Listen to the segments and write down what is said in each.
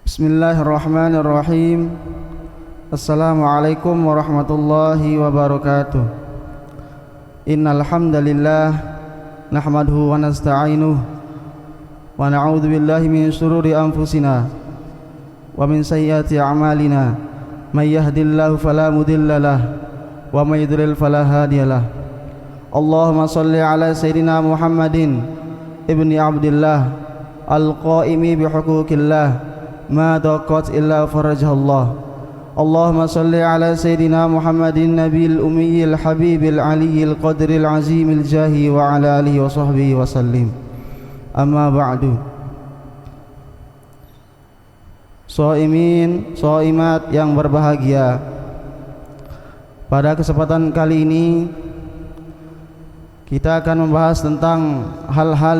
Bismillahirrahmanirrahim. Assalamualaikum warahmatullahi wabarakatuh. Innal hamdalillah nahmaduhu wa nasta'inuhu wa na'udzu billahi min shururi anfusina wa min sayyiati a'malina. May yahdihillahu fala mudilla lahu wa may yudlil fala hadiyalah. Allahumma shalli ala sayyidina Muhammadin ibni Abdillah al-qa'imi bihuquqillah ma daqat illa farajahallah. Allahumma salli ala sayyidina Muhammadin nabiyil ummiyil habibil aliyyil qadril azimil jahi wa ala alihi wa sahbihi wa sallim. Amma ba'du. Shaimin, shaimat yang berbahagia, pada kesempatan kali ini kita akan membahas tentang hal-hal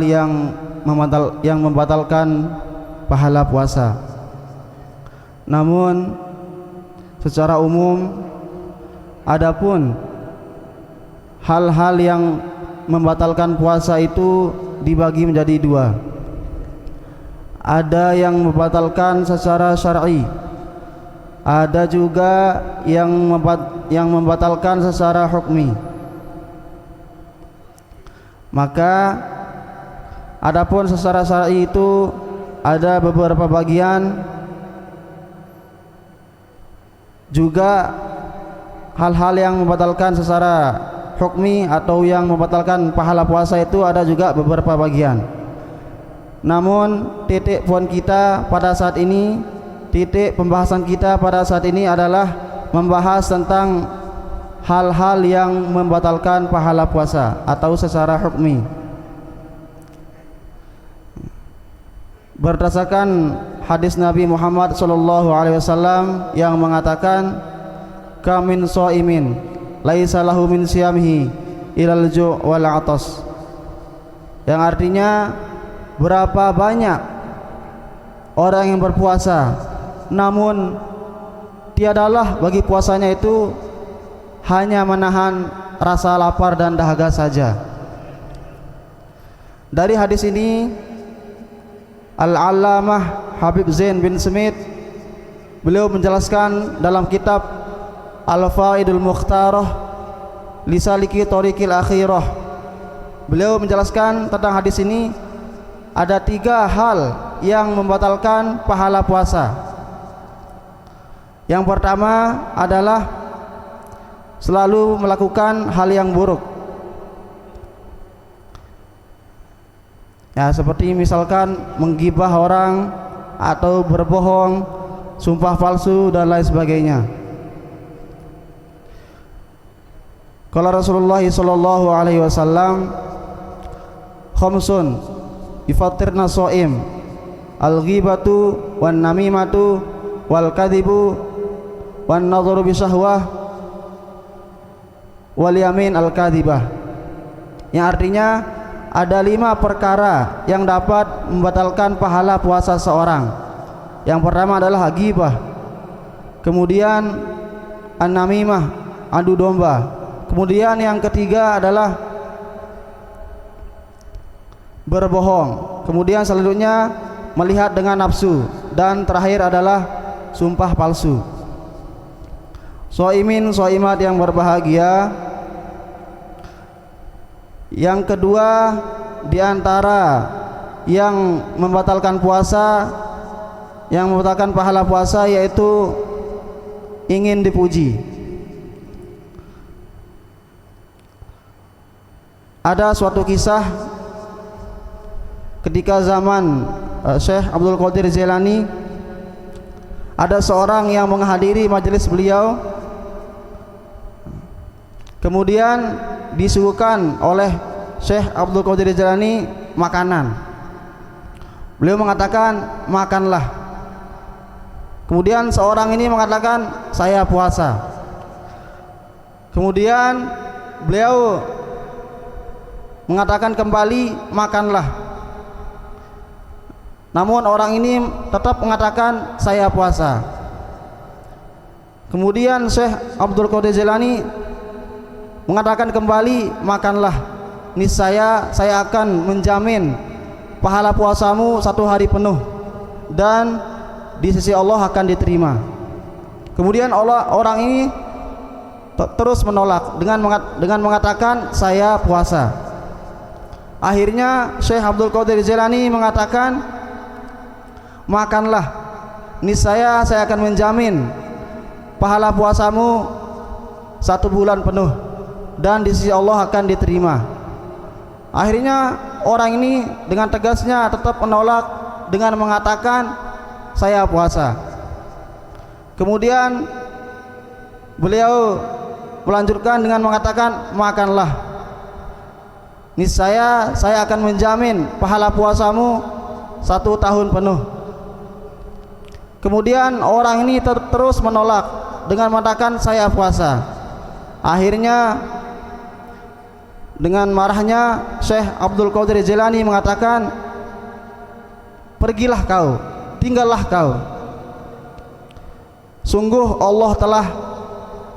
yang membatalkan pahala puasa. Namun secara umum, adapun hal-hal yang membatalkan puasa itu dibagi menjadi dua. Ada yang membatalkan secara syar'i, ada juga yang membatalkan secara hukmi. Maka adapun secara syar'i itu ada beberapa bagian. Juga hal-hal yang membatalkan secara hukmi atau yang membatalkan pahala puasa itu ada juga beberapa bagian. Namun titik poin kita pada saat ini, titik pembahasan kita pada saat ini adalah membahas tentang hal-hal yang membatalkan pahala puasa atau secara hukmi. Berdasarkan hadis Nabi Muhammad SAW yang mengatakan, kamin shaimin laisa lahu min siyamihi ilal ju' wal 'atas, yang artinya berapa banyak orang yang berpuasa namun tiadalah bagi puasanya itu hanya menahan rasa lapar dan dahaga saja. Dari hadis ini Al-Allamah Habib Zain bin Smith beliau menjelaskan dalam kitab Al-Faidul Mukhtarah Lisaliki Thoriqil Akhirah. Beliau menjelaskan tentang hadis ini ada 3 hal yang membatalkan pahala puasa. Yang pertama adalah selalu melakukan hal yang buruk. Ya, seperti misalkan menggibah orang atau berbohong, sumpah palsu dan lain sebagainya. Kalau Rasulullah SAW, khamsun yufattirna shaim, al-ghibatu wan namimatu wal kadhibu wan nadharu bi syahwah wal yamin al-kadhibah. Yang artinya ada 5 perkara yang dapat membatalkan pahala puasa seorang. Yang pertama adalah ghibah, kemudian an-namimah, adu domba, kemudian yang ketiga adalah berbohong, kemudian selanjutnya melihat dengan nafsu, dan terakhir adalah sumpah palsu. Shaimin, shaimat yang berbahagia, yang kedua di antara yang membatalkan puasa, yang membatalkan pahala puasa, yaitu ingin dipuji. Ada suatu kisah ketika zaman Syekh Abdul Qadir Jailani, ada seorang yang menghadiri majelis beliau, kemudian disuguhkan oleh Syekh Abdul Qadir Jailani makanan. Beliau mengatakan, makanlah. Kemudian seorang ini mengatakan, saya puasa. Kemudian beliau mengatakan kembali, makanlah. Namun orang ini tetap mengatakan, saya puasa. Kemudian Syekh Abdul Qadir Jailani mengatakan kembali, makanlah, niscaya saya akan menjamin pahala puasamu 1 hari penuh, dan di sisi Allah akan diterima. Kemudian orang ini terus menolak dengan mengatakan saya puasa. Akhirnya Syekh Abdul Qadir Jailani mengatakan, makanlah, niscaya saya akan menjamin pahala puasamu 1 bulan penuh dan di sisi Allah akan diterima. Akhirnya orang ini dengan tegasnya tetap menolak dengan mengatakan saya puasa. Kemudian beliau melanjutkan dengan mengatakan, makanlah, niscaya saya akan menjamin pahala puasamu 1 tahun penuh. Kemudian orang ini terus menolak dengan mengatakan saya puasa. Akhirnya dengan marahnya Syekh Abdul Qadir Jailani mengatakan, pergilah kau, tinggallah kau. Sungguh Allah telah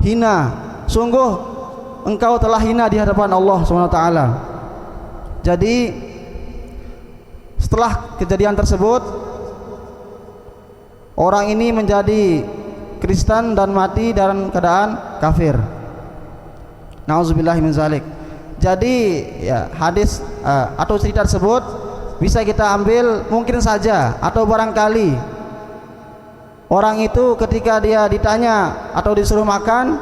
hina, sungguh engkau telah hina di hadapan Allah SWT. Jadi setelah kejadian tersebut, orang ini menjadi Kristen dan mati dalam keadaan kafir. Nauzubillahi min zalik. Jadi ya, hadis atau cerita tersebut bisa kita ambil mungkin saja atau barangkali orang itu ketika dia ditanya atau disuruh makan,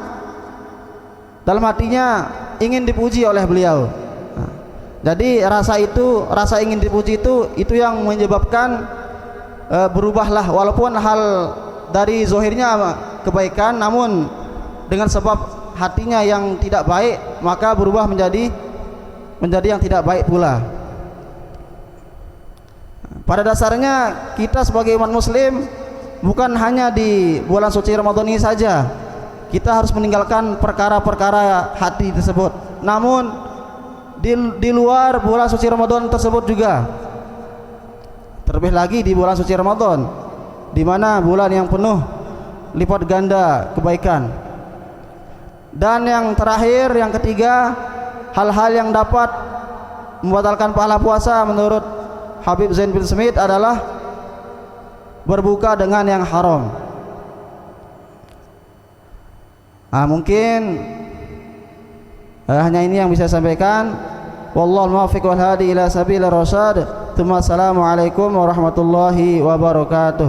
dalam hatinya ingin dipuji oleh beliau. Jadi rasa ingin dipuji itu yang menyebabkan berubahlah, walaupun hal dari zahirnya kebaikan, namun dengan sebab hatinya yang tidak baik maka berubah menjadi yang tidak baik pula. Pada dasarnya kita sebagai umat muslim bukan hanya di bulan suci Ramadan ini saja kita harus meninggalkan perkara-perkara hati tersebut, namun di luar bulan suci Ramadan tersebut juga, terlebih lagi di bulan suci Ramadan, di mana bulan yang penuh lipat ganda kebaikan. Dan yang terakhir, yang ketiga, hal-hal yang dapat membatalkan pahala puasa menurut Habib Zain bin Smith adalah berbuka dengan yang haram. Mungkin hanya ini yang bisa saya sampaikan. Wallahu muwaffiq wal hadi ila sabilir rasyad. Assalamualaikum warahmatullahi wabarakatuh.